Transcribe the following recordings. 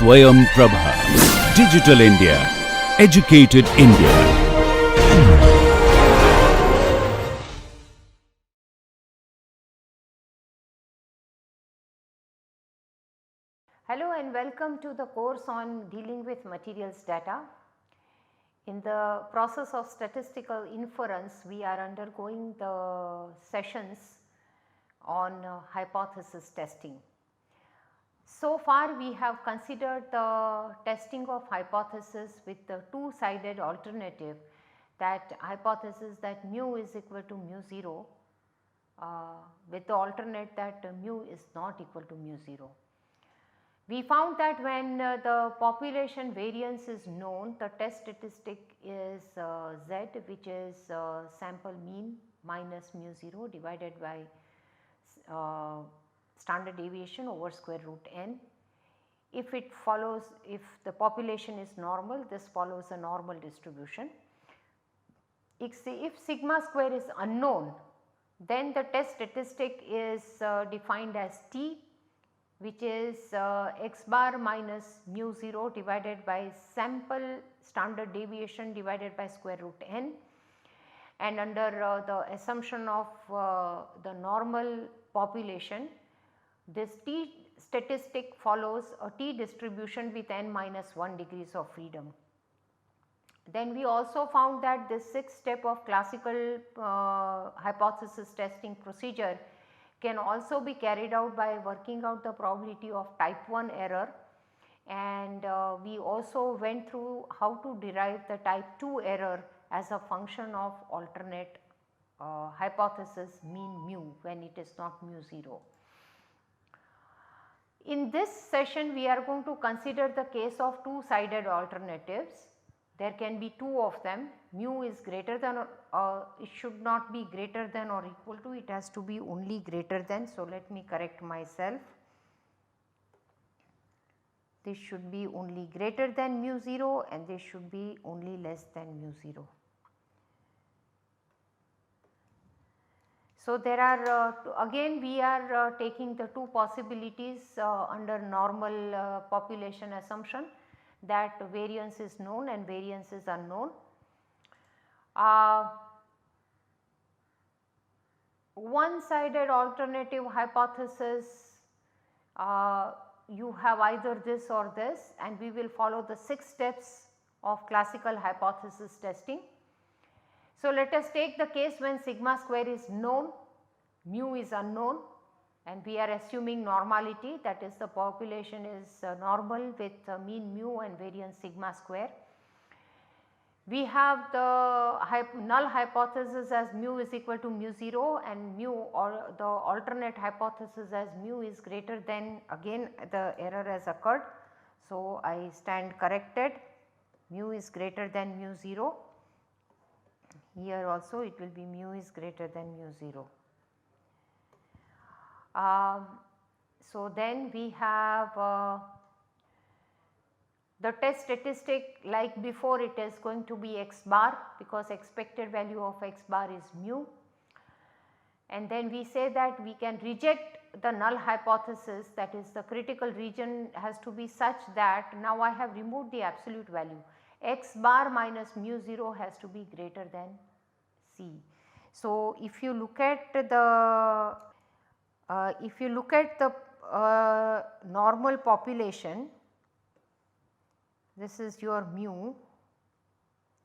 Swayam Prabha. Digital India. Educated India. Hello and welcome to the course on dealing with materials data. In the process of statistical inference, we are undergoing the sessions on hypothesis testing. So far we have considered the testing of hypothesis with the two-sided alternative, that hypothesis that mu is equal to mu 0 with the alternate that mu is not equal to mu 0. We found that when the population variance is known, the test statistic is z, which is sample mean minus mu 0 divided by standard deviation over square root n. If it follows, if the population is normal, this follows a normal distribution. If sigma square is unknown, then the test statistic is defined as t, which is x bar minus mu 0 divided by sample standard deviation divided by square root n, and under the assumption of the normal population, this t statistic follows a t distribution with n minus 1 degrees of freedom. Then we also found that this 6th step of classical hypothesis testing procedure can also be carried out by working out the probability of type 1 error, and we also went through how to derive the type 2 error as a function of alternate hypothesis mean mu when it is not mu 0. In this session we are going to consider the case of two-sided alternatives. There can be two of them. Mu is greater than it should not be greater than or equal to, it has to be only greater than. So, let me correct myself. This should be only greater than mu 0 and this should be only less than mu 0. So, there are again we are taking the two possibilities under normal population assumption, that variance is known and variance is unknown. One-sided alternative hypothesis, you have either this or this, and we will follow the 6 steps of classical hypothesis testing. So, let us take the case when sigma square is known, mu is unknown, and we are assuming normality, that is the population is normal with mean mu and variance sigma square. We have the null hypothesis as mu is equal to mu 0 and mu, or the alternate hypothesis as mu is greater than, again the error has occurred. So, I stand corrected, mu is greater than mu 0, here also it will be mu is greater than mu 0. So, then we have the test statistic, like before, it is going to be x bar, because expected value of x bar is mu, and then we say that we can reject the null hypothesis, that is the critical region has to be such that, now I have removed the absolute value, x bar minus mu 0 has to be greater than c. So, if you look at the normal population, this is your mu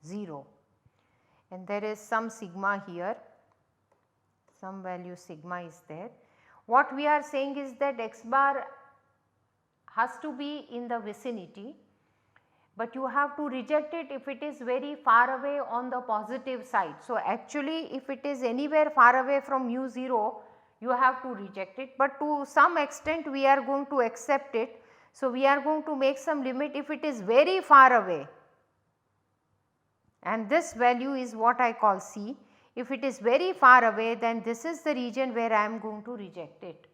0 and there is some sigma here, some value sigma is there. What we are saying is that x bar has to be in the vicinity, but you have to reject it if it is very far away on the positive side. So, actually if it is anywhere far away from mu 0, you have to reject it, but to some extent we are going to accept it. So, we are going to make some limit if it is very far away, and this value is what I call C. If it is very far away, then this is the region where I am going to reject it.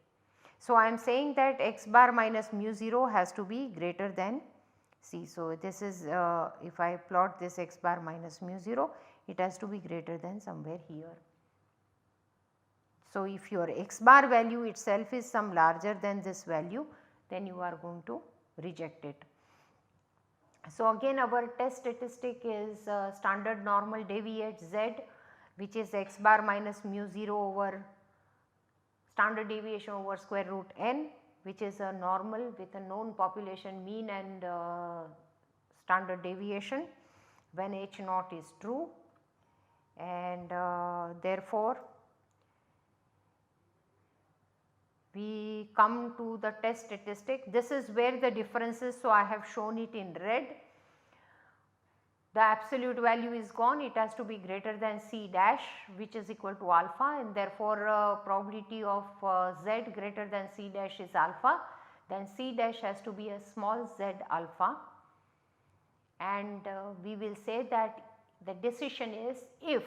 So, I am saying that x bar minus mu 0 has to be greater than C. So, this is if I plot this x bar minus mu 0, it has to be greater than somewhere here. So, if your x bar value itself is some larger than this value, then you are going to reject it. So, again our test statistic is standard normal deviate z, which is x bar minus mu 0 over standard deviation over square root n, which is a normal with a known population mean and standard deviation when h naught is true, and therefore we come to the test statistic. This is where the difference is, so I have shown it in red. The absolute value is gone, it has to be greater than C dash, which is equal to alpha, and therefore probability of z greater than C dash is alpha, then C dash has to be a small z alpha, and we will say that the decision is if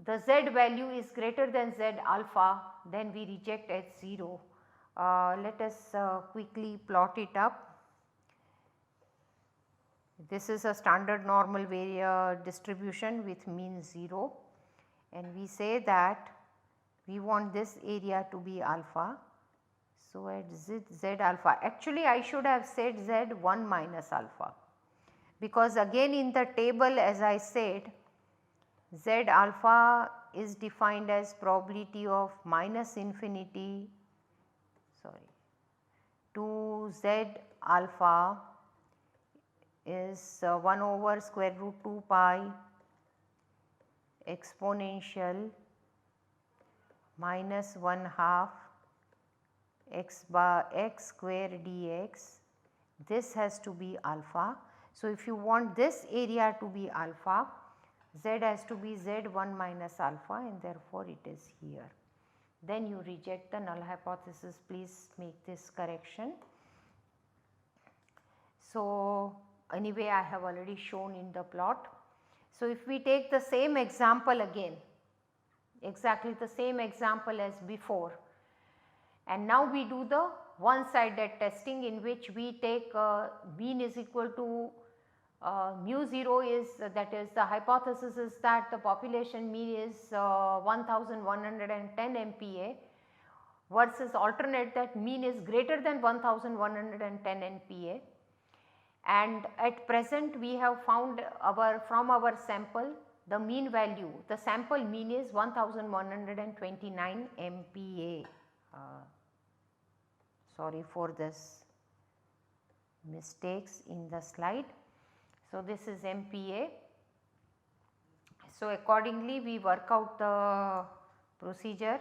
the z value is greater than z alpha, then we reject H0. Let us quickly plot it up. This is a standard normal distribution with mean 0, and we say that we want this area to be alpha. So, at z alpha, actually I should have said z 1 minus alpha, because again in the table as I said, z alpha is defined as probability of minus infinity to z alpha is 1 over square root 2 pi exponential minus 1 half x bar x square dx. This has to be alpha. So, if you want this area to be alpha, z has to be z 1 minus alpha, and therefore it is here. Then you reject the null hypothesis. Please make this correction. So, anyway I have already shown in the plot. So, if we take the same example again, exactly the same example as before, and now we do the one sided testing in which we take mean is equal to mu 0 is, that is the hypothesis is that the population mean is 1110 MPa versus alternate that mean is greater than 1110 MPa. And at present we have found from our sample the mean value, the sample mean is 1129 MPa. Sorry for this mistakes in the slide. So, this is MPa. So, accordingly we work out the procedure.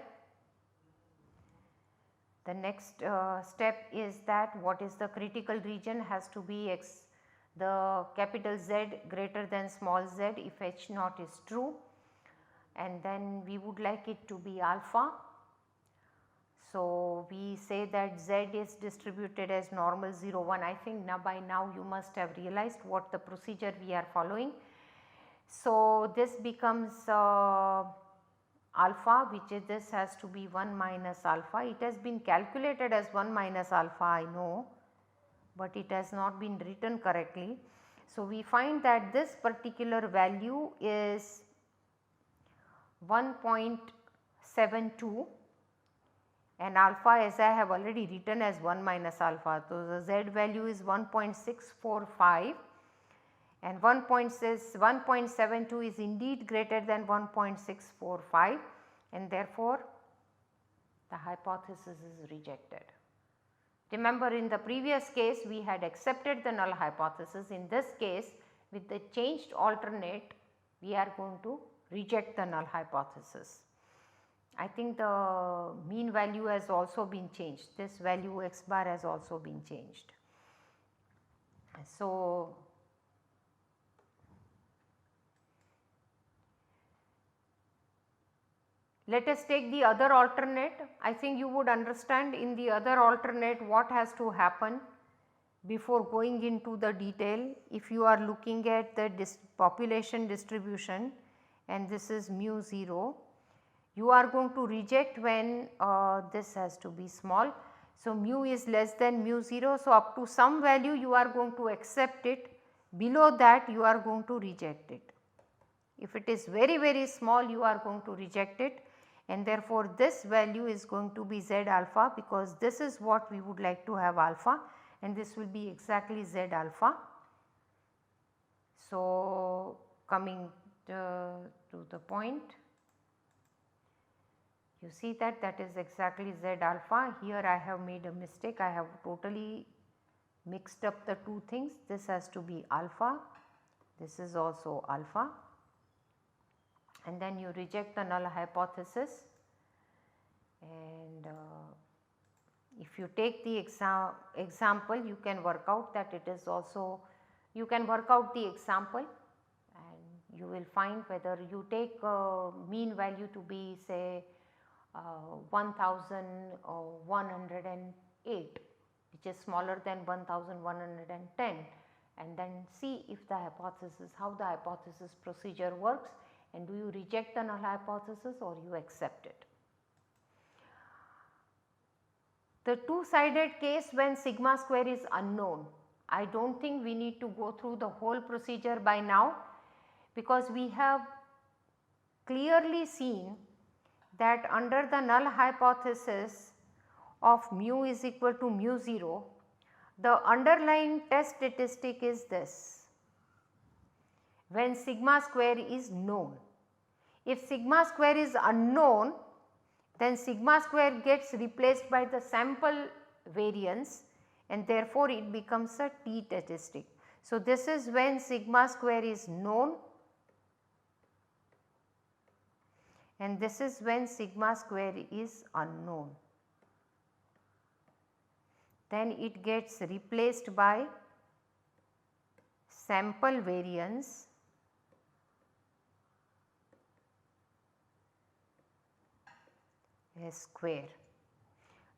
The next step is that what is the critical region has to be the capital Z greater than small z if H naught is true, and then we would like it to be alpha. So, we say that Z is distributed as normal 0 1. I think now by now you must have realized what the procedure we are following. So, this becomes alpha, which is this has to be 1 minus alpha. It has been calculated as 1 minus alpha, I know, but it has not been written correctly. So, we find that this particular value is 1.72 and alpha as I have already written as 1 minus alpha. So, the z value is 1.645 and 1.72 is indeed greater than 1.645, and therefore the hypothesis is rejected. Remember, in the previous case we had accepted the null hypothesis. In this case, with the changed alternate, we are going to reject the null hypothesis. I think the mean value has also been changed. This value x bar has also been changed. So, let us take the other alternate. I think you would understand in the other alternate what has to happen before going into the detail. If you are looking at the population distribution and this is mu 0, you are going to reject when this has to be small. So, mu is less than mu 0. So, up to some value you are going to accept it, below that you are going to reject it. If it is very very small, you are going to reject it, and therefore, this value is going to be z alpha, because this is what we would like to have alpha, and this will be exactly z alpha. So, coming to the point, you see that is exactly Z alpha. Here I have made a mistake, I have totally mixed up the two things. This has to be alpha, this is also alpha, and then you reject the null hypothesis. And if you take the example, you can work out that it is also, you can work out the example and you will find whether you take mean value to be say 1108, which is smaller than 1110, and then see if the hypothesis, how the hypothesis procedure works, and do you reject the null hypothesis or you accept it. The two-sided case when sigma square is unknown, I do not think we need to go through the whole procedure by now, because we have clearly seen that under the null hypothesis of mu is equal to mu 0, the underlying test statistic is this: when sigma square is known. If sigma square is unknown, then sigma square gets replaced by the sample variance and therefore it becomes a t statistic. So, this is when sigma square is known and this is when sigma square is unknown. Then it gets replaced by sample variance S square.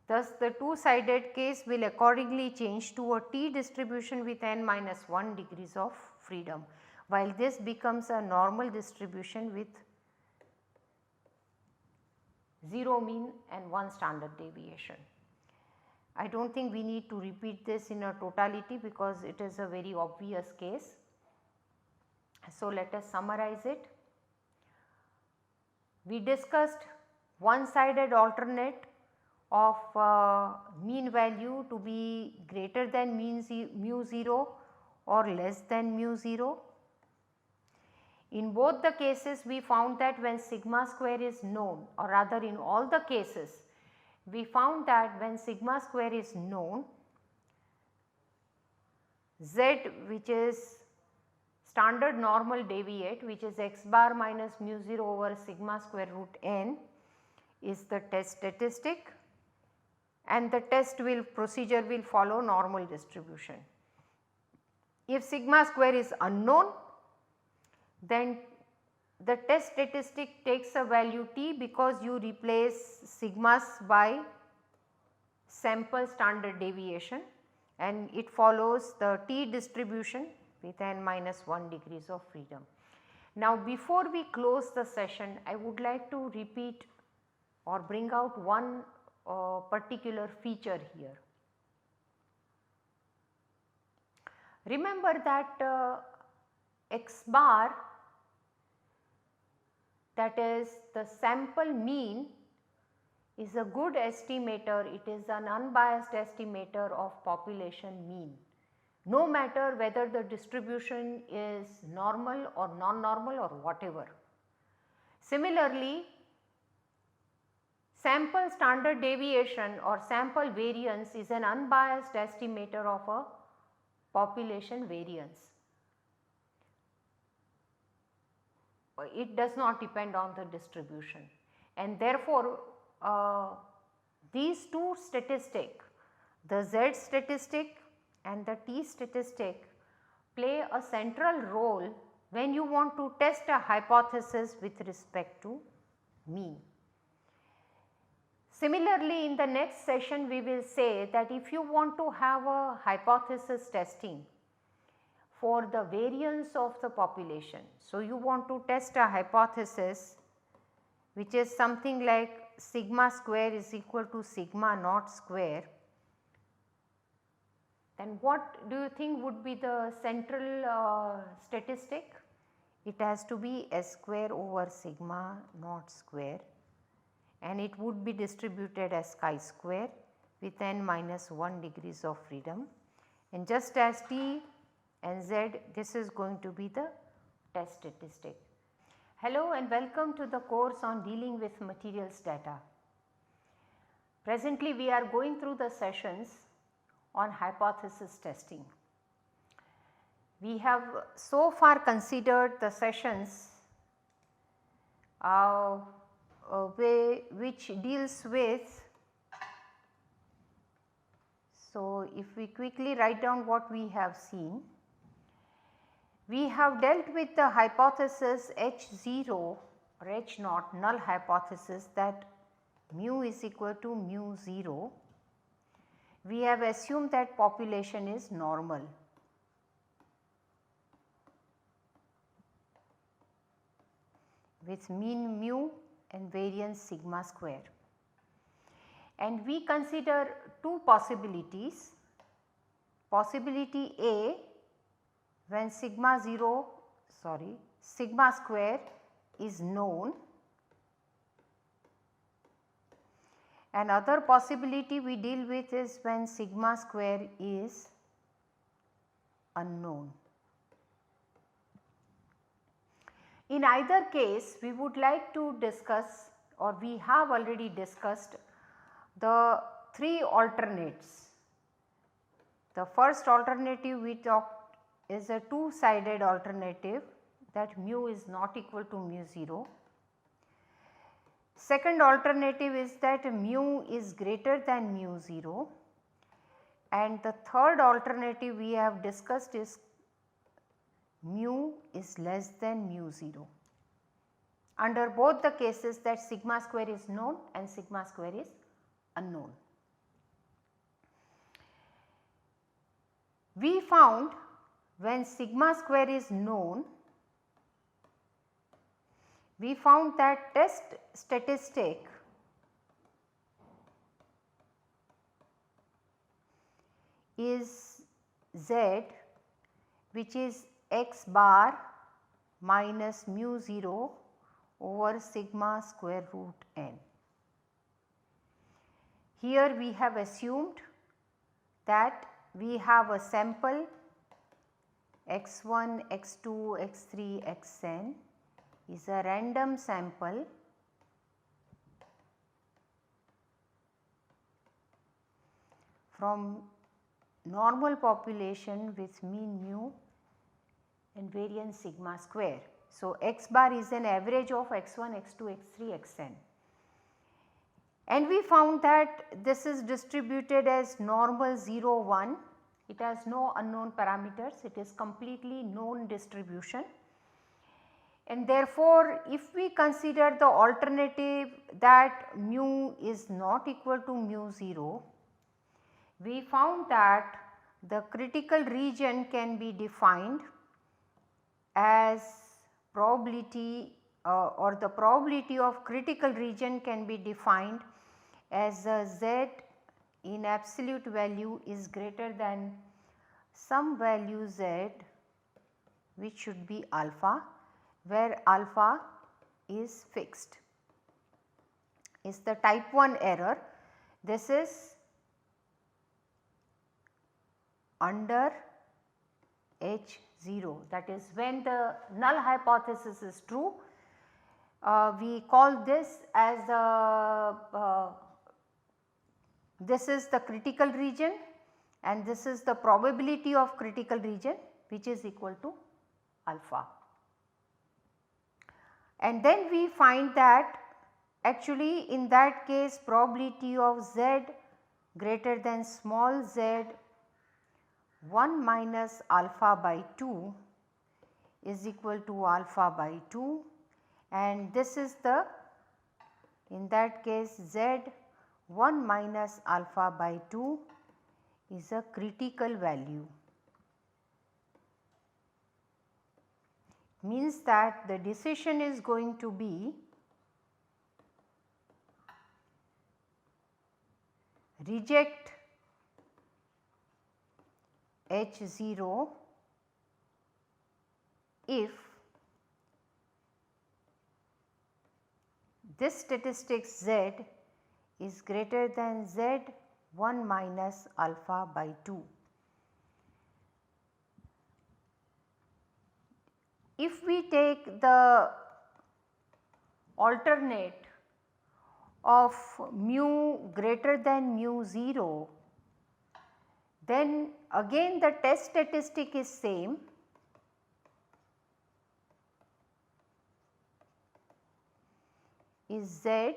Thus, the two-sided case will accordingly change to a t distribution with n minus 1 degrees of freedom, while this becomes a normal distribution with 0 mean and 1 standard deviation. I do not think we need to repeat this in a totality because it is a very obvious case. So, let us summarize it. We discussed one-sided alternate of mean value to be greater than mu 0 or less than mu 0. In both the cases we found that when sigma square is known, or rather in all the cases we found that when sigma square is known, z, which is standard normal deviate, which is x bar minus mu 0 over sigma square root n, is the test statistic, and the procedure will follow normal distribution. If sigma square is unknown, then the test statistic takes a value t because you replace sigmas by sample standard deviation, and it follows the t distribution with n minus 1 degrees of freedom. Now, before we close the session, I would like to repeat or bring out one particular feature here. Remember that x bar, that is the sample mean, is a good estimator, it is an unbiased estimator of population mean, no matter whether the distribution is normal or non-normal or whatever. Similarly, sample standard deviation or sample variance is an unbiased estimator of a population variance. It does not depend on the distribution, and therefore, these two statistics, the z statistic and the t statistic, play a central role when you want to test a hypothesis with respect to mean. Similarly, in the next session we will say that if you want to have a hypothesis testing for the variance of the population. So, you want to test a hypothesis which is something like sigma square is equal to sigma naught square, then what do you think would be the central statistic? It has to be s square over sigma naught square, and it would be distributed as chi-square with n minus 1 degrees of freedom. And just as t and Z, this is going to be the test statistic. Hello and welcome to the course on dealing with materials data. Presently we are going through the sessions on hypothesis testing. We have so far considered the sessions which deals with, so if we quickly write down what we have seen, we have dealt with the hypothesis H0 or H0 null hypothesis that mu is equal to mu 0. We have assumed that population is normal. With mean mu and variance sigma square. And we consider two possibilities. Possibility A, when sigma square is known. Another possibility we deal with is when sigma square is unknown. In either case, we would like to discuss, or we have already discussed, the three alternates. The first alternative we talked is a two-sided alternative, that mu is not equal to mu 0. Second alternative is that mu is greater than mu 0, and the third alternative we have discussed is mu is less than mu 0. Under both the cases, that sigma square is known and sigma square is unknown. We found when sigma square is known, we found that test statistic is Z, which is x bar minus mu 0 over sigma square root n. Here we have assumed that we have a sample x1, x2, x3, xn is a random sample from normal population with mean mu and variance sigma square. So, x bar is an average of x1, x2, x3, xn. And we found that this is distributed as normal 0, 1. It has no unknown parameters, it is completely known distribution. And therefore, if we consider the alternative that mu is not equal to mu 0, we found that the critical region can be defined as probability or the probability of critical region can be defined as a Z in absolute value is greater than some value Z, which should be alpha, where alpha is fixed, is the type 1 error. This is under H0, that is when the null hypothesis is true, we call this as this is the critical region and this is the probability of critical region, which is equal to alpha. And then we find that actually in that case probability of Z greater than small z 1 minus alpha by 2 is equal to alpha by 2, and this is the, in that case Z 1 minus alpha by 2 is a critical value. Means that the decision is going to be reject H0 if this statistic Z is greater than Z 1 minus alpha by 2. if we take the alternate of mu greater than mu 0, then again the test statistic is same, is Z,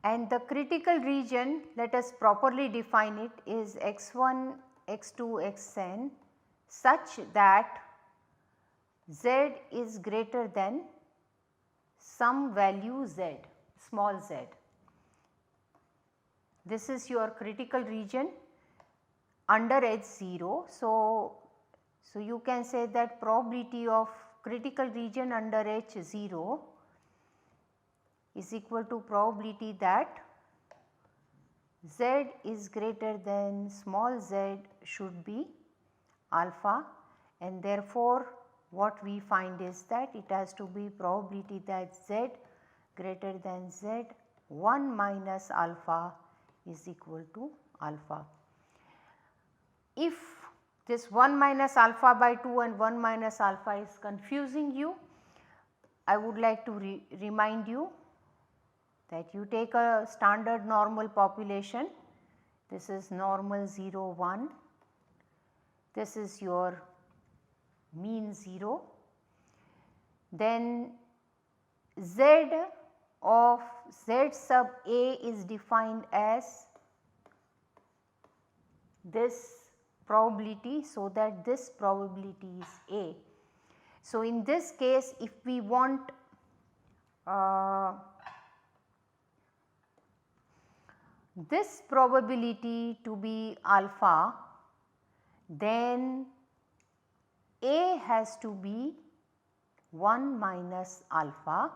and the critical region, let us properly define it, is x1, x2, xn such that Z is greater than some value Z, small z. This is your critical region under H0. So you can say that probability of critical region under H0 is equal to probability that Z is greater than small z should be alpha, and therefore what we find is that it has to be probability that Z greater than Z 1 minus alpha is equal to alpha. If this 1 minus alpha by 2 and 1 minus alpha is confusing you, I would like to remind you that you take a standard normal population. This is normal 0 1, this is your mean 0, then Z of Z sub A is defined as this probability, so that this probability is A. So in this case, if we want this probability to be alpha, then A has to be 1 minus alpha,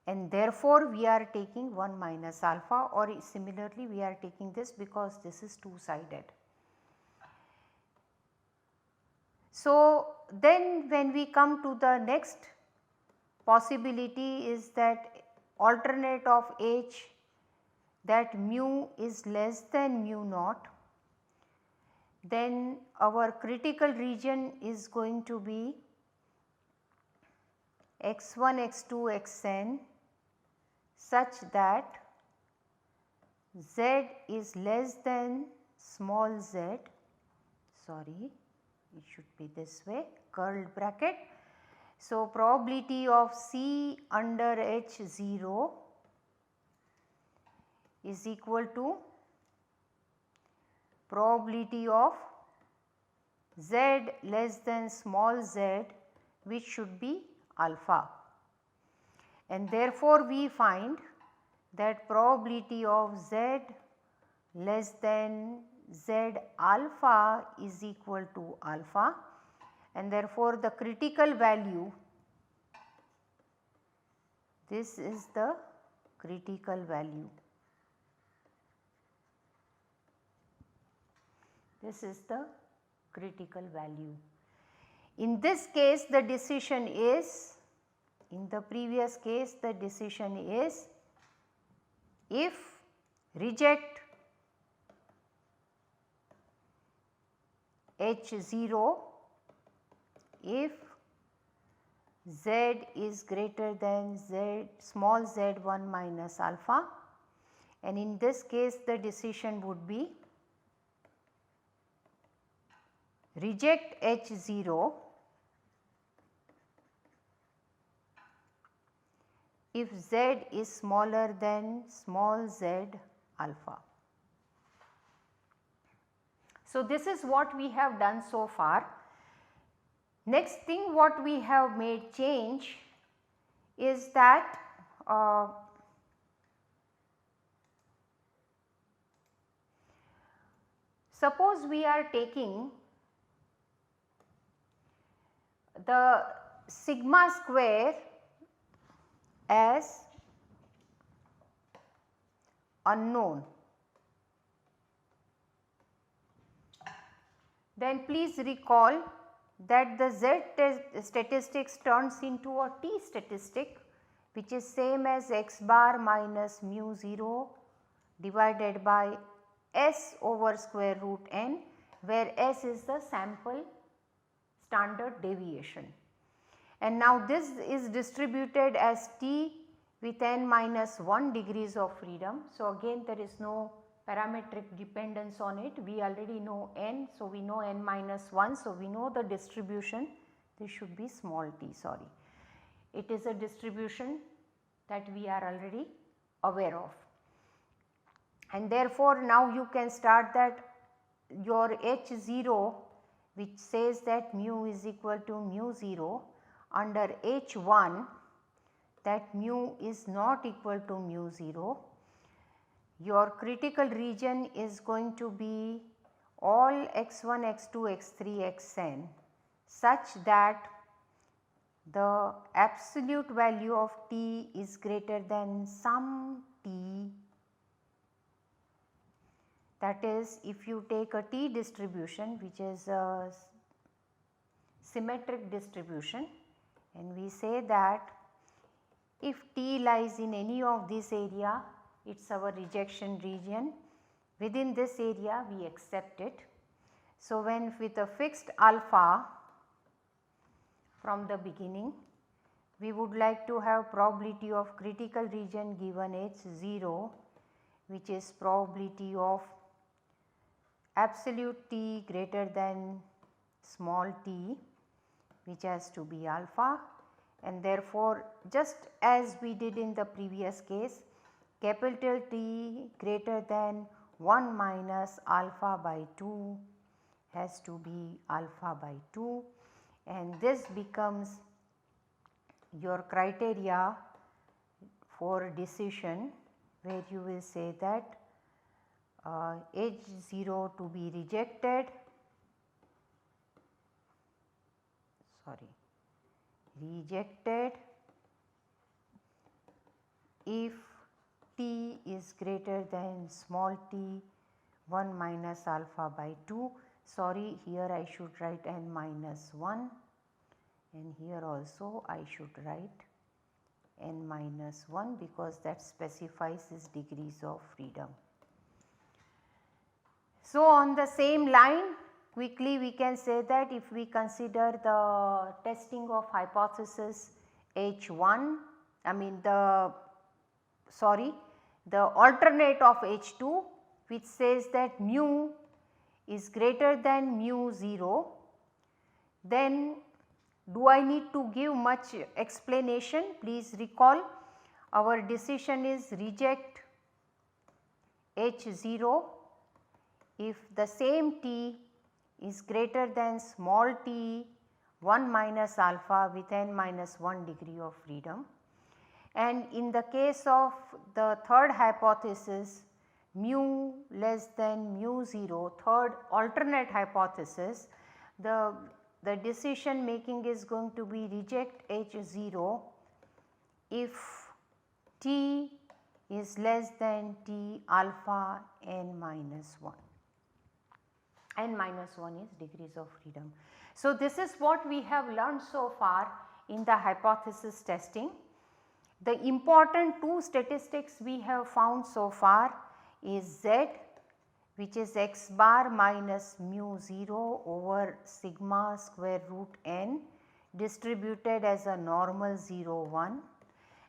and therefore we are taking 1 minus alpha, or similarly we are taking this because this is two sided. So then when we come to the next possibility is that alternate of H, that mu is less than mu naught, then our critical region is going to be x1, x2, xn such that Z is less than small z, sorry, it should be this way, curled bracket. So probability of C under H0 is equal to probability of Z less than small z, which should be alpha, and therefore we find that probability of Z less than Z alpha is equal to alpha, and therefore the critical value, this is the critical value. This is the critical value. In this case the decision is, in the previous case the decision is, if reject H0 if Z is greater than Z small z 1 minus alpha, and in this case the decision would be reject H0 if Z is smaller than small z alpha. So this is what we have done so far. Next thing what we have made change is that suppose we are taking the sigma square as unknown, then please recall that the Z statistics turns into a T statistic, which is same as x bar minus mu 0 divided by S over square root n, where S is the sample standard deviation. And now this is distributed as t with n minus 1 degrees of freedom. So, again there is no parametric dependence on it, we already know n. So, we know n minus 1. So, we know the distribution, this should be small t, sorry. It is a distribution that we are already aware of. And therefore, now you can start that your H0, which says that mu is equal to mu 0, under H1 that mu is not equal to mu 0. Your critical region is going to be all x1, x2, x3, xn such that the absolute value of t is greater than some t. That is, if you take a t distribution which is a symmetric distribution, and we say that if t lies in any of this area, it is our rejection region. Within this area we accept it. So, when with a fixed alpha from the beginning, we would like to have probability of critical region given H0, which is probability of absolute t greater than small t, which has to be alpha, and therefore, just as we did in the previous case, capital T greater than 1 minus alpha by 2 has to be alpha by 2, and this becomes your criteria for decision, where you will say that H0 to be rejected, if t is greater than small t 1 minus alpha by 2. Sorry, here I should write n minus 1, and here also I should write n minus 1, because that specifies its degrees of freedom. So, on the same line, quickly we can say that if we consider the testing of hypothesis H1, the alternate of H2, which says that mu is greater than mu 0, then do I need to give much explanation? Please recall, our decision is reject H0 if the same t is greater than small t 1 minus alpha with n minus 1 degree of freedom. And in the case of the third hypothesis, mu less than mu 0, third alternate hypothesis, the decision making is going to be reject H0 if t is less than t alpha n minus 1. N minus 1 is degrees of freedom. So, this is what we have learned so far in the hypothesis testing. The important two statistics we have found so far is z, which is x bar minus mu 0 over sigma square root n distributed as a normal 0 1,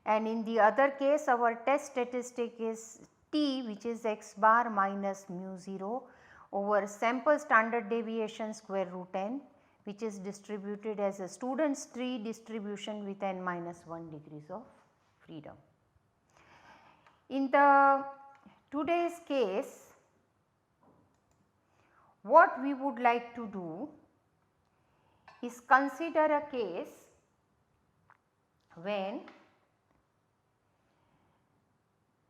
and in the other case our test statistic is t, which is x bar minus mu 0 over sample standard deviation square root n, which is distributed as a student's tree distribution with n minus 1 degrees of freedom. In the today's case, what we would like to do is consider a case when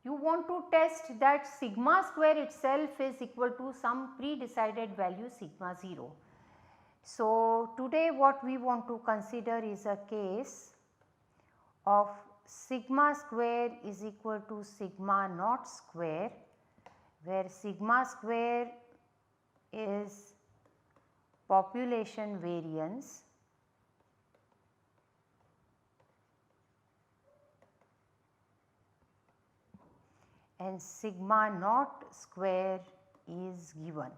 you want to test that sigma square itself is equal to some pre-decided value sigma 0. So, today what we want to consider is a case of sigma square is equal to sigma naught square, where sigma square is population variance and sigma naught square is given.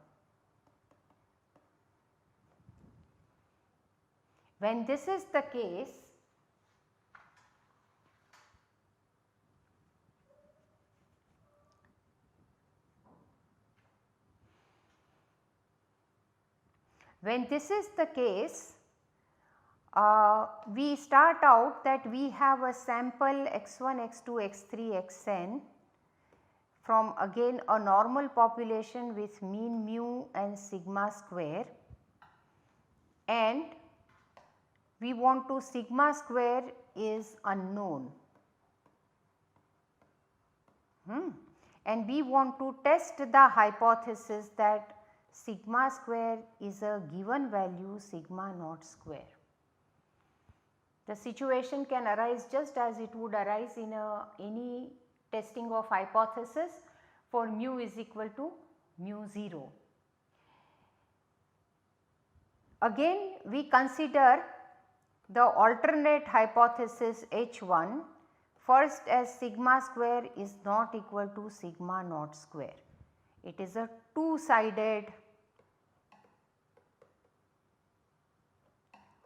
when this is the case, we start out that we have a sample x1, x2, x3, xn from again a normal population with mean mu and sigma square, and we want to sigma square is unknown, and we want to test the hypothesis that sigma square is a given value sigma naught square. The situation can arise just as it would arise in any testing of hypothesis for mu is equal to mu 0. Again we consider the alternate hypothesis H1 first as sigma square is not equal to sigma naught square. It is a two-sided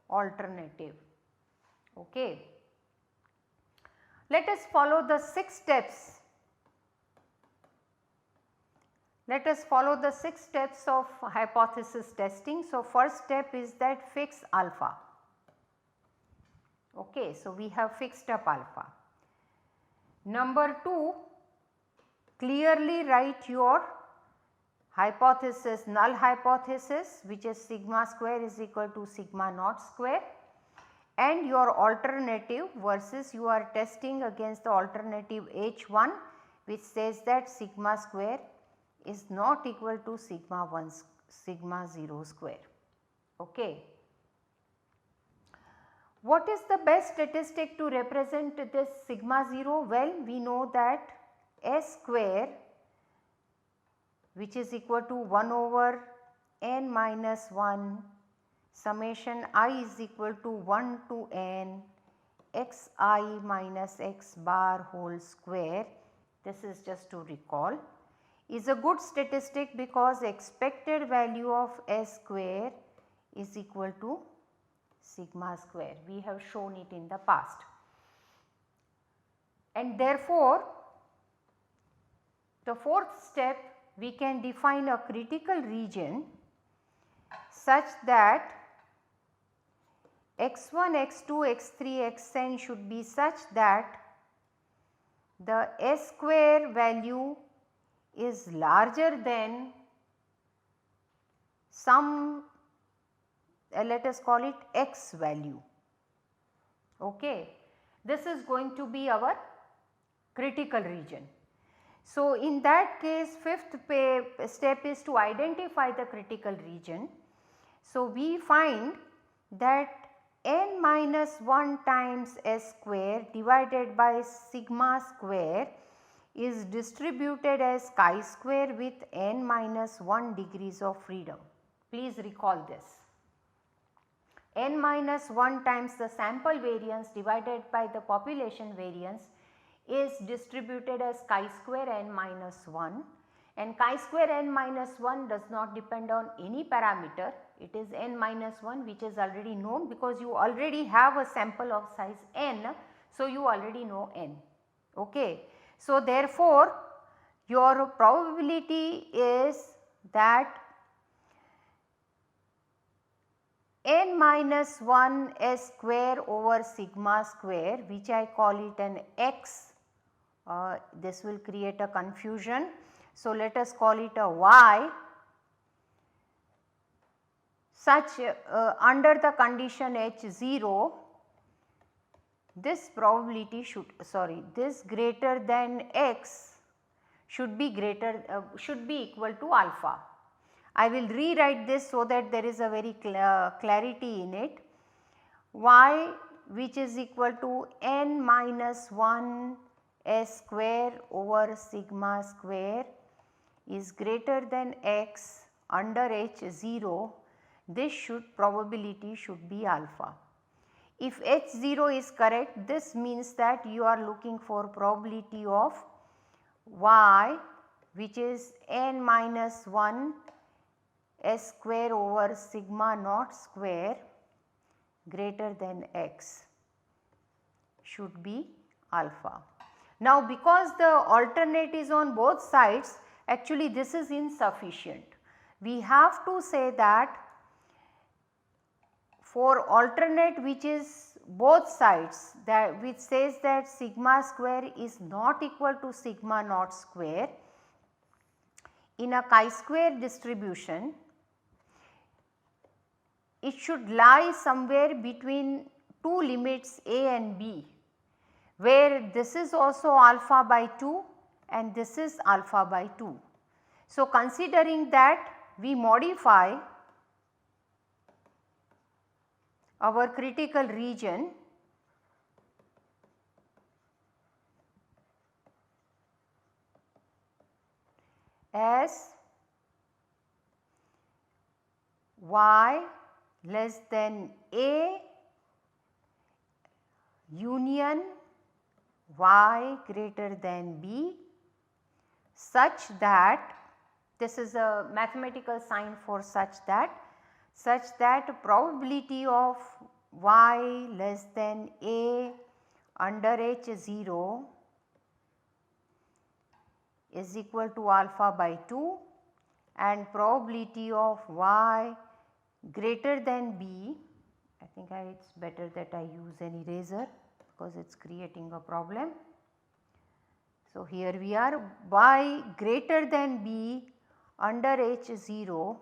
alternative. Okay. Let us follow the 6 steps. Let us follow the 6 steps of hypothesis testing. So, first step is that fix alpha. Okay, so we have fixed up alpha. Number 2, clearly write your hypothesis, null hypothesis, which is sigma square is equal to sigma naught square, and your alternative versus you are testing against the alternative H1 which says that sigma square is not equal to sigma 0 square. Okay. What is the best statistic to represent this sigma 0? Well, we know that S square, which is equal to 1 over n minus 1 summation I is equal to 1 to n x I minus x bar whole square, this is just to recall, is a good statistic because expected value of S square is equal to sigma square. We have shown it in the past. And therefore, the fourth step, we can define a critical region such that x1, x2, x3, xn should be such that the S square value is larger than some let us call it x value. Okay. This is going to be our critical region. So, in that case, fifth step is to identify the critical region. So, we find that n minus 1 times S square divided by sigma square is distributed as chi square with n minus 1 degrees of freedom. Please recall this. N minus 1 times the sample variance divided by the population variance is distributed as chi square n minus 1, and chi square n minus 1 does not depend on any parameter, it is n minus 1 which is already known because you already have a sample of size n. So, you already know n. Okay. So, therefore, your probability is that n minus 1 S square over sigma square, which I call it an x, this will create a confusion. So, let us call it a y, such under the condition H0, this probability this greater than x should be equal to alpha. I will rewrite this so that there is a very clarity in it. Y which is equal to n minus 1 S square over sigma square is greater than x under H0, this probability should be alpha. If H0 is correct, this means that you are looking for probability of y which is n minus 1 S square over sigma naught square greater than x should be alpha. Now because the alternate is on both sides, actually this is insufficient. We have to say that for alternate which is both sides, that which says that sigma square is not equal to sigma naught square, in a chi-square distribution it should lie somewhere between two limits a and b, where this is also alpha by 2 and this is alpha by 2. So considering that, we modify our critical region as y less than a union y greater than b, such that, this is a mathematical sign for such that probability of y less than a under h0 is equal to alpha by 2 and probability of y greater than b, I think it is better that I use an eraser because it is creating a problem. So here we are, y greater than b under h0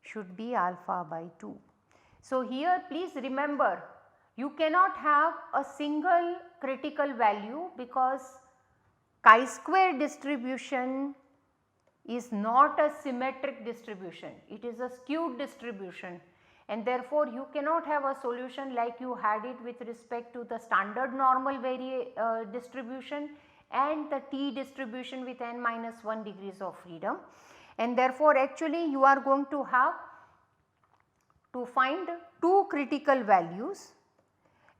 should be alpha by 2. So here please remember, you cannot have a single critical value because chi-square distribution is not a symmetric distribution, it is a skewed distribution, and therefore you cannot have a solution like you had it with respect to the standard normal distribution and the t distribution with n minus 1 degrees of freedom, and therefore actually you are going to have to find two critical values,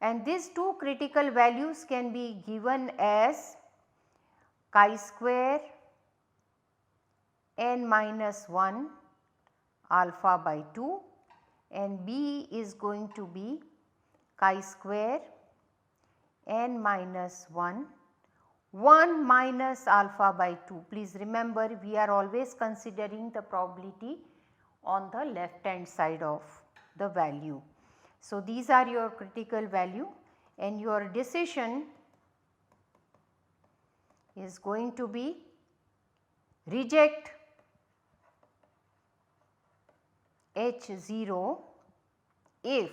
and these two critical values can be given as chi-square n minus 1 alpha by 2 and b is going to be chi-square n minus 1 minus alpha by 2. Please remember, we are always considering the probability on the left hand side of the value. So these are your critical value and your decision is going to be reject H0 if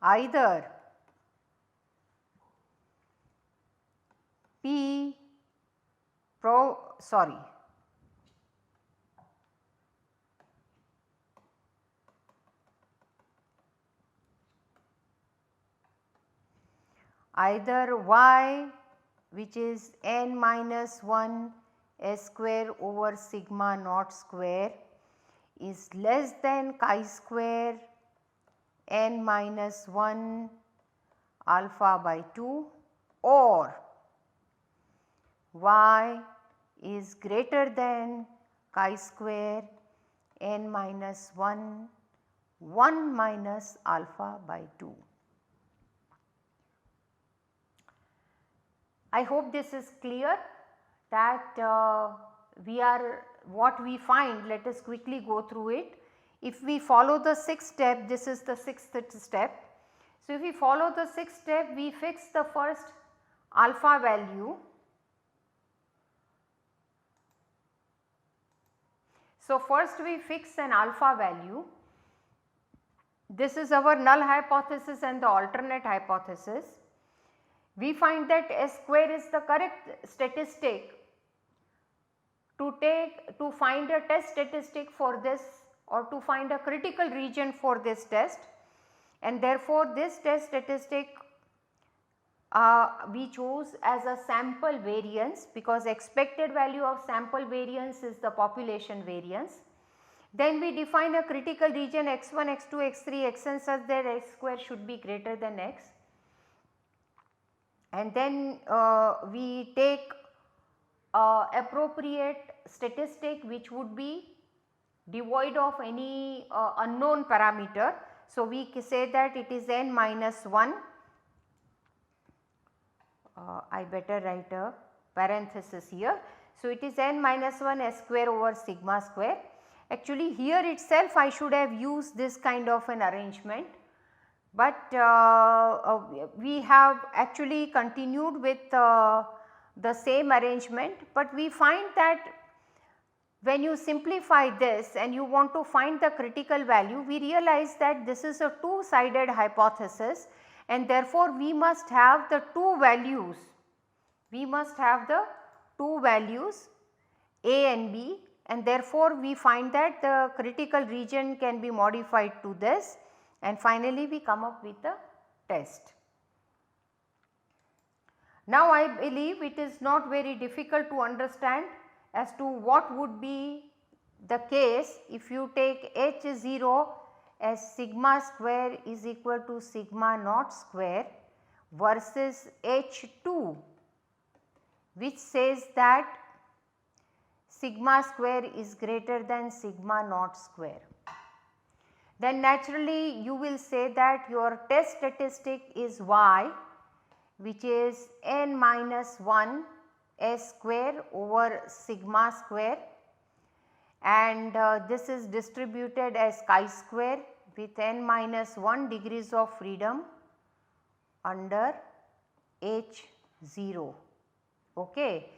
either either y which is n minus 1 s square over sigma naught square is less than chi-square n minus 1 alpha by 2, or y is greater than chi-square n minus 1 minus alpha by 2. I hope this is clear that what we find, let us quickly go through it. If we follow the sixth step, this is the sixth step. So if we follow the sixth step, we fix the first alpha value. So first we fix an alpha value. This is our null hypothesis and the alternate hypothesis. We find that S square is the correct statistic to find a test statistic for this, or to find a critical region for this test, and therefore this test statistic we chose as a sample variance, because expected value of sample variance is the population variance. Then we define a critical region x1, x2, x3, xn such that x square should be greater than x, and then we take appropriate statistic which would be devoid of any unknown parameter. So, we say that it is n minus 1, I better write a parenthesis here. So, it is n minus 1 s square over sigma square. Actually here itself I should have used this kind of an arrangement, but we have actually continued with the same arrangement, but we find that when you simplify this and you want to find the critical value, we realize that this is a two sided hypothesis and therefore we must have the two values, A and B, and therefore we find that the critical region can be modified to this, and finally we come up with a test. Now I believe it is not very difficult to understand as to what would be the case if you take H0 as sigma square is equal to sigma naught square versus H2, which says that sigma square is greater than sigma naught square. Then naturally you will say that your test statistic is y, which is n minus 1 s square over sigma square, and this is distributed as chi square with n minus 1 degrees of freedom under H0. Okay.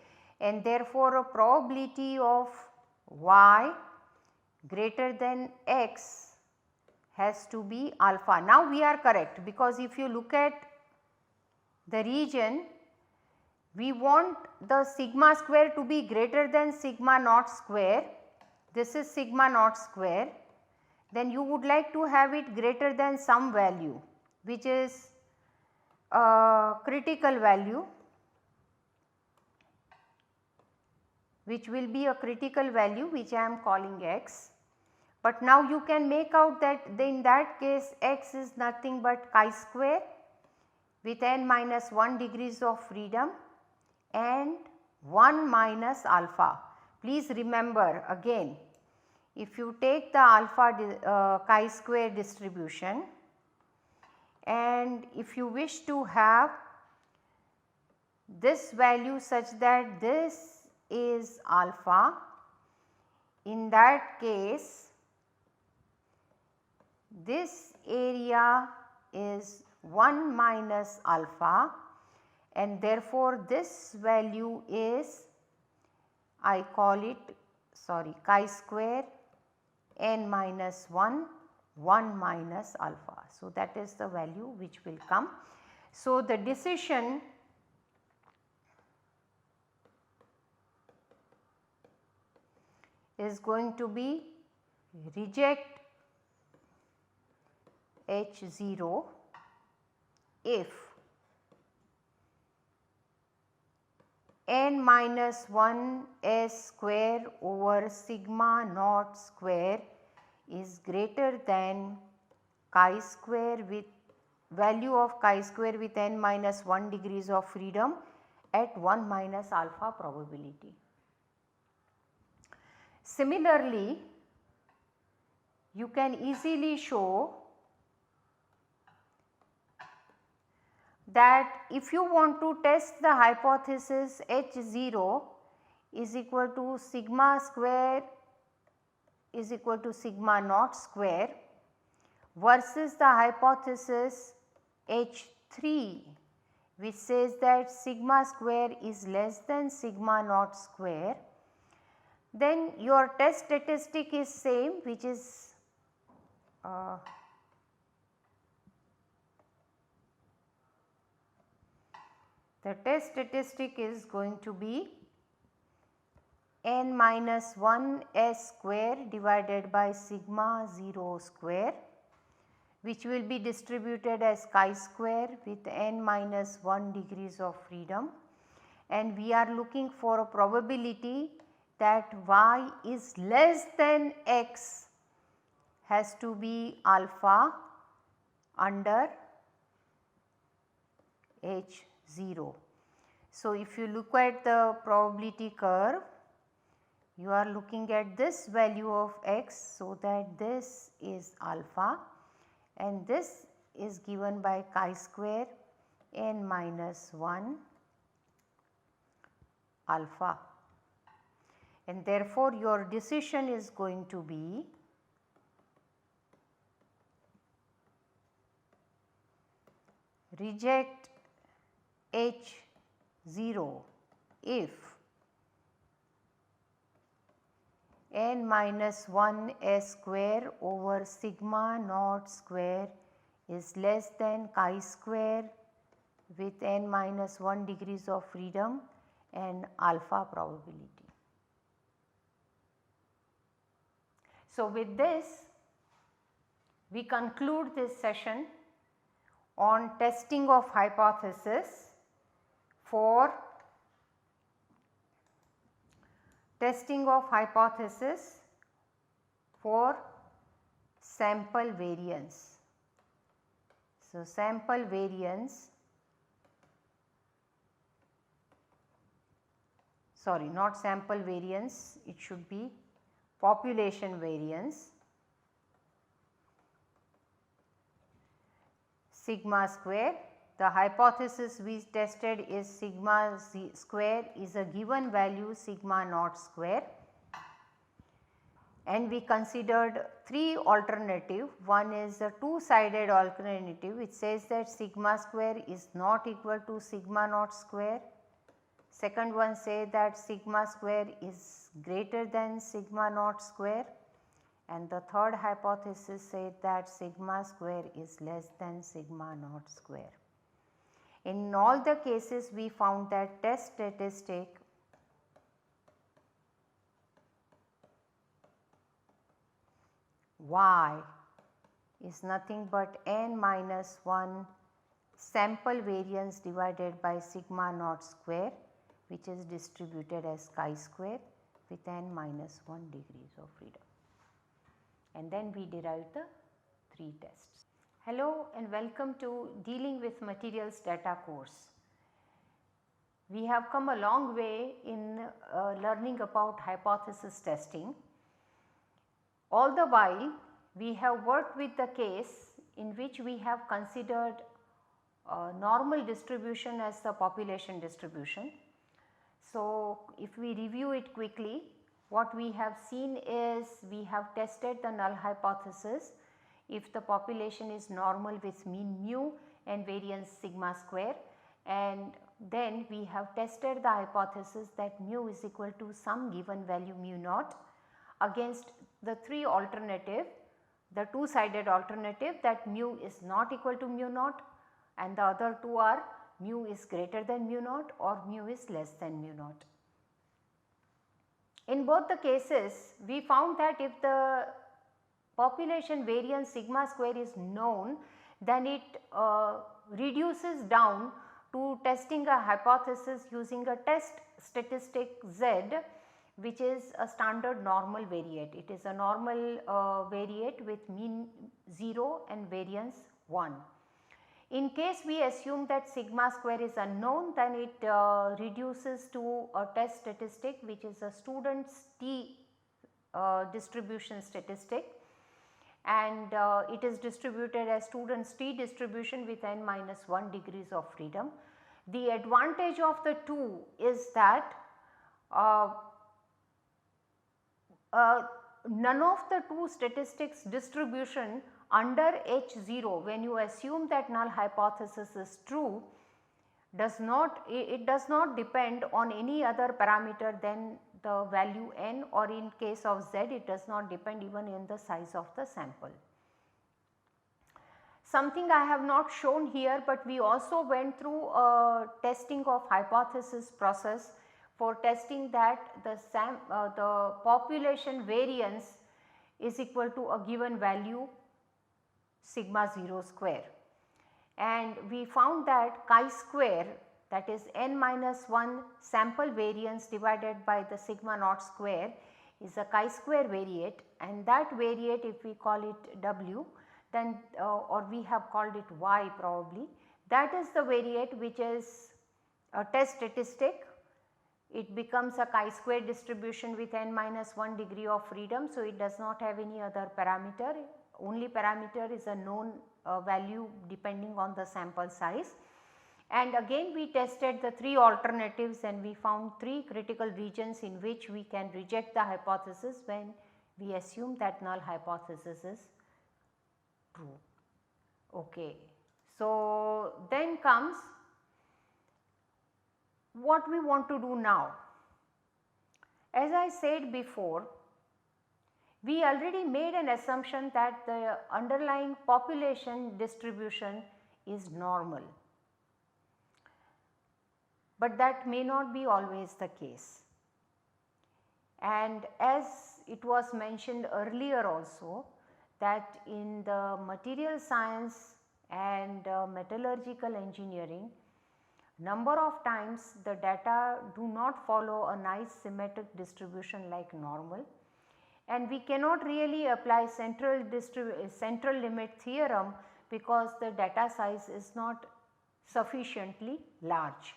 And therefore, a probability of y greater than x has to be alpha. Now we are correct, because if you look at the region, we want the sigma square to be greater than sigma naught square. This is sigma naught square. Then you would like to have it greater than some value, which is a critical value, which will be a critical value which I am calling x. But now you can make out that in that case x is nothing but chi square with n minus 1 degrees of freedom and 1 minus alpha. Please remember again, if you take the alpha chi square distribution and if you wish to have this value such that this is alpha, in that case this area is 1 minus alpha, and therefore this value is, I call it chi square n minus 1 minus alpha. So, that is the value which will come. So, the decision is going to be reject H0 if n minus 1 s square over sigma naught square is greater than chi square with value of chi square with n minus 1 degrees of freedom at 1 minus alpha probability. Similarly, you can easily show that if you want to test the hypothesis H0 is equal to sigma square is equal to sigma naught square versus the hypothesis H3, which says that sigma square is less than sigma naught square, then your test statistic is same, which is the test statistic is going to be n minus 1 s square divided by sigma 0 square, which will be distributed as chi square with n minus 1 degrees of freedom, and we are looking for a probability that y is less than x has to be alpha under H0. So, if you look at the probability curve, you are looking at this value of x, so that this is alpha and this is given by chi square n minus 1 alpha, and therefore your decision is going to be reject H 0 if n minus 1 s square over sigma naught square is less than chi square with n minus 1 degrees of freedom and alpha probability. So, with this we conclude this session on testing of hypothesis for sample variance. So, sample variance, sorry, not sample variance, it should be population variance sigma square. The hypothesis we tested is sigma square is a given value sigma naught square, and we considered 3 alternative. One is a two-sided alternative which says that sigma square is not equal to sigma naught square. Second one say that sigma square is greater than sigma naught square, and the third hypothesis said that sigma square is less than sigma naught square. In all the cases we found that test statistic y is nothing but n minus 1 sample variance divided by sigma naught square, which is distributed as chi square with n minus 1 degrees of freedom, and then we derived the 3 tests. Hello and welcome to Dealing with Materials Data course. We have come a long way in learning about hypothesis testing. All the while we have worked with the case in which we have considered normal distribution as the population distribution. So, if we review it quickly, what we have seen is we have tested the null hypothesis if the population is normal with mean mu and variance sigma square, and then we have tested the hypothesis that mu is equal to some given value mu naught against the 3 alternative, the two-sided alternative that mu is not equal to mu naught, and the other 2 are mu is greater than mu naught or mu is less than mu naught. In both the cases we found that if the population variance sigma square is known, then it reduces down to testing a hypothesis using a test statistic z, which is a standard normal variate. It is a normal variate with mean 0 and variance 1. In case we assume that sigma square is unknown, then it reduces to a test statistic which is a student's t distribution statistic, and it is distributed as student's t distribution with n minus 1 degrees of freedom. The advantage of the 2 is that none of the 2 statistics distribution under H0, when you assume that null hypothesis is true, does not depend on any other parameter than the value n, or in case of z it does not depend even in the size of the sample. Something I have not shown here, but we also went through a testing of hypothesis process for testing that the population variance is equal to a given value sigma 0 square, and we found that chi square, that is n minus 1 sample variance divided by the sigma naught square, is a chi square variate, and that variate, if we call it w, then or we have called it y probably, that is the variate which is a test statistic. It becomes a chi square distribution with n minus 1 degree of freedom. So, it does not have any other parameter only parameter is a known value depending on the sample size. And again we tested the 3 alternatives and we found 3 critical regions in which we can reject the hypothesis when we assume that null hypothesis is true. Okay. So, then comes what we want to do now. As I said before, we already made an assumption that the underlying population distribution is normal, but that may not be always the case. And as it was mentioned earlier also, that in the material science and metallurgical engineering, number of times the data do not follow a nice symmetric distribution like normal, and we cannot really apply central limit theorem because the data size is not sufficiently large.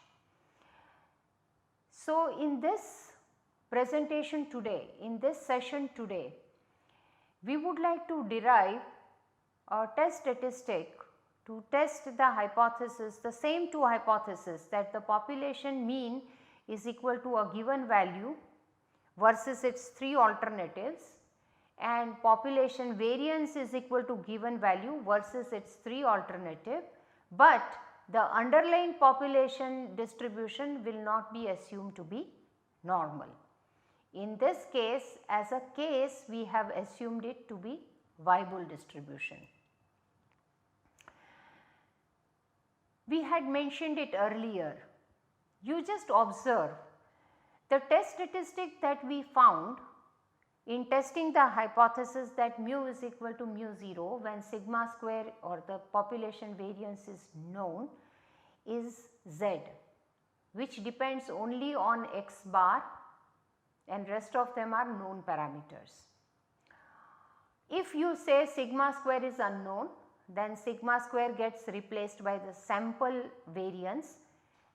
So, in this presentation today, in this session today, we would like to derive a test statistic to test the hypothesis, the same 2 hypotheses, that the population mean is equal to a given value versus its 3 alternatives, and population variance is equal to given value versus its 3 alternative, but the underlying population distribution will not be assumed to be normal. In this case, as a case, we have assumed it to be Weibull distribution. We had mentioned it earlier. You just observe the test statistic that we found in testing the hypothesis that mu is equal to mu 0 when sigma square or the population variance is known is z, which depends only on x bar and rest of them are known parameters. If you say sigma square is unknown, then sigma square gets replaced by the sample variance.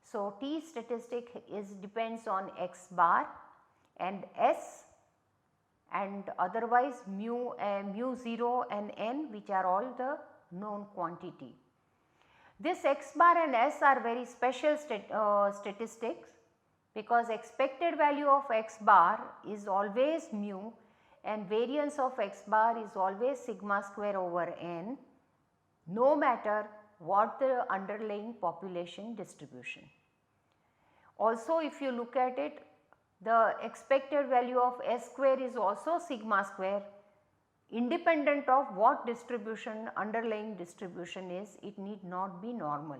So, T statistic depends on x bar and S, and otherwise mu 0 and n, which are all the known quantity. This x bar and S are very special statistics, because expected value of x bar is always mu and variance of x bar is always sigma square over n, no matter what the underlying population distribution. Also, if you look at it, the expected value of S square is also sigma square, independent of what distribution underlying distribution is, it need not be normal.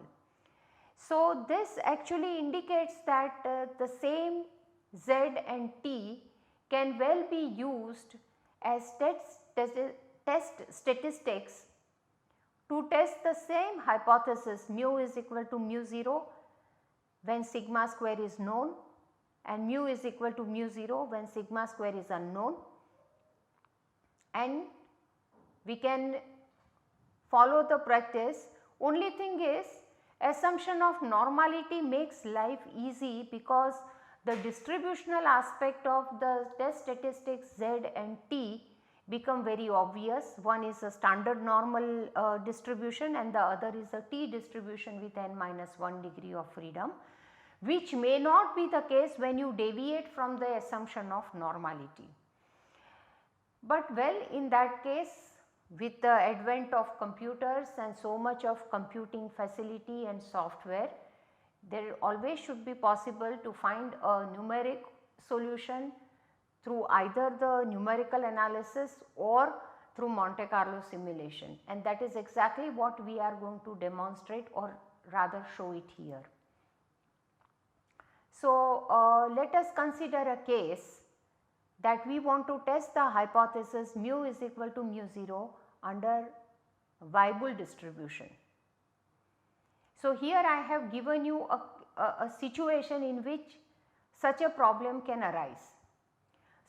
So, this actually indicates that the same Z and T can well be used as test statistics to test the same hypothesis mu is equal to mu 0 when sigma square is known and mu is equal to mu 0 when sigma square is unknown, and we can follow the practice. Only thing is, assumption of normality makes life easy because the distributional aspect of the test statistics Z and T become very obvious. One is a standard normal distribution and the other is a T distribution with n minus 1 degree of freedom, which may not be the case when you deviate from the assumption of normality. But well, in that case, with the advent of computers and so much of computing facility and software, there always should be possible to find a numeric solution through either the numerical analysis or through Monte Carlo simulation, and that is exactly what we are going to demonstrate, or rather show it here. So, let us consider a case that we want to test the hypothesis mu is equal to mu 0 under Weibull distribution. So, here I have given you a situation in which such a problem can arise.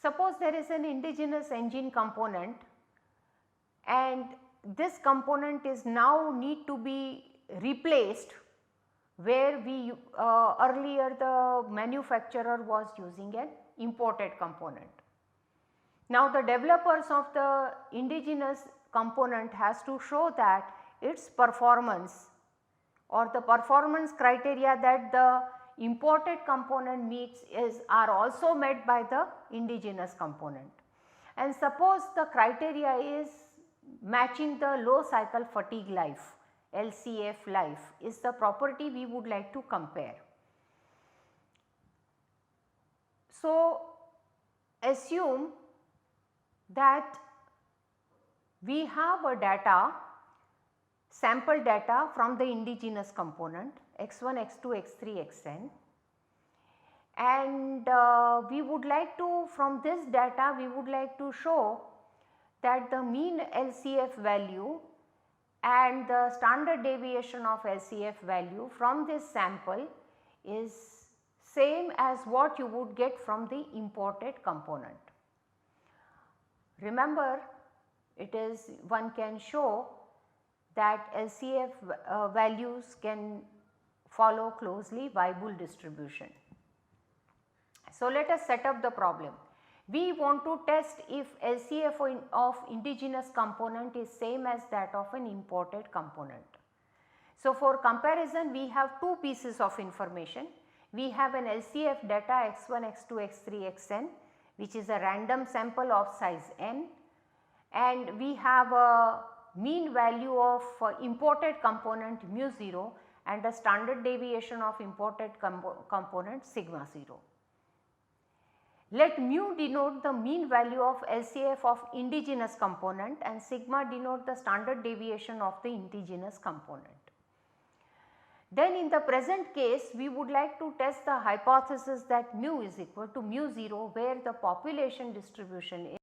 Suppose there is an indigenous engine component and this component is now need to be replaced where we earlier the manufacturer was using an imported component. Now, the developers of the indigenous component has to show that its performance or the performance criteria that the imported component meets are also met by the indigenous component. And suppose the criteria is matching the low cycle fatigue life, LCF life is the property we would like to compare. So, assume that we have a data, sample data from the indigenous component x1, x2, x3, xn, and we would like to, from this data we would like to show that the mean LCF value and the standard deviation of LCF value from this sample is same as what you would get from the imported component. Remember, it is one can show that LCF values can follow closely Weibull distribution. So, let us set up the problem. We want to test if LCF of indigenous component is same as that of an imported component. So, for comparison we have two pieces of information. We have an LCF data x1, x2, x3, xn which is a random sample of size n, and we have a mean value of imported component mu 0 and a standard deviation of imported component sigma 0. Let mu denote the mean value of LCF of indigenous component and sigma denote the standard deviation of the indigenous component. Then in the present case we would like to test the hypothesis that mu is equal to mu 0 where the population distribution